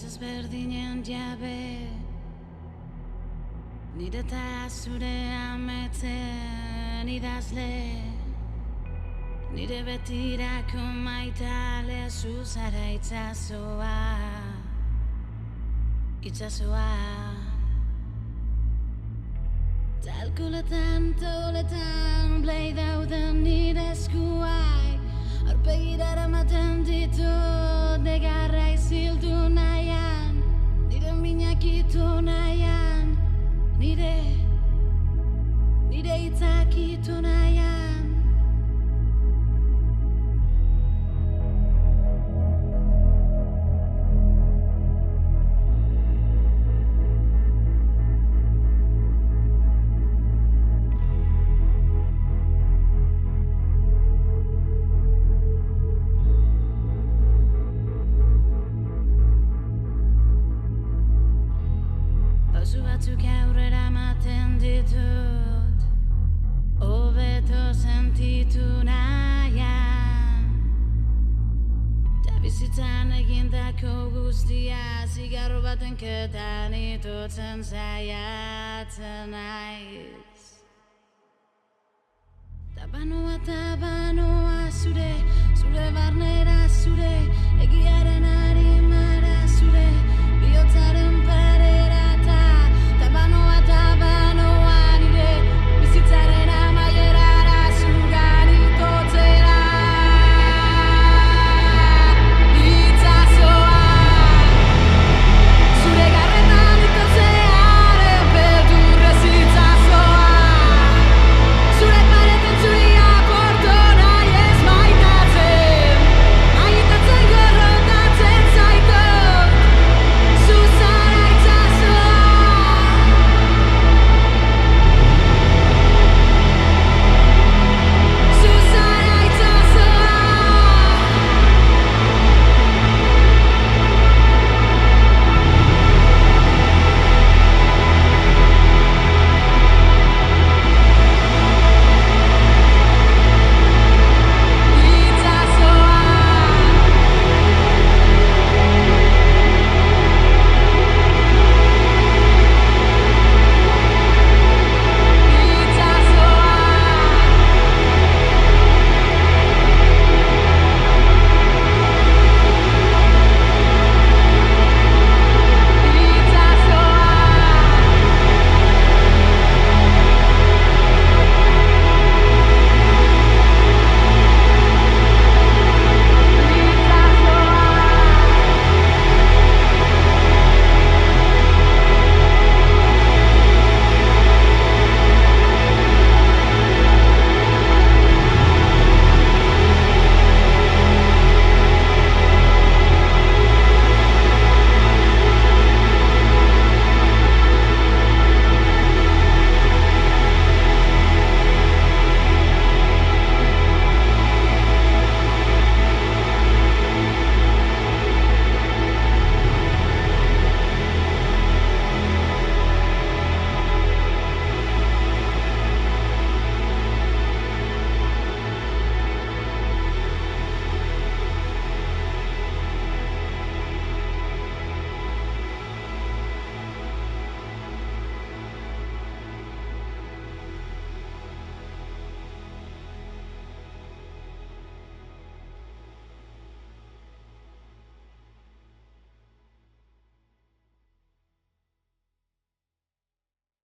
Ezberdinen jabe nire eta zure ametzen idazle nire betirako maitale zuzara itzazoa talkoletan toletan blei dauden nire eskuai arpegirara ematen ditut negarra izildu nahian nire minakitu nahian nire itzakitu nahian Pausu batzuk aurrera ematen ditut hobeto sentitu nahian Ta bizitzan egindako guztia zigarro baten ketan itotzen saiatzen naiz Tabanoa zure barnera zure egiaren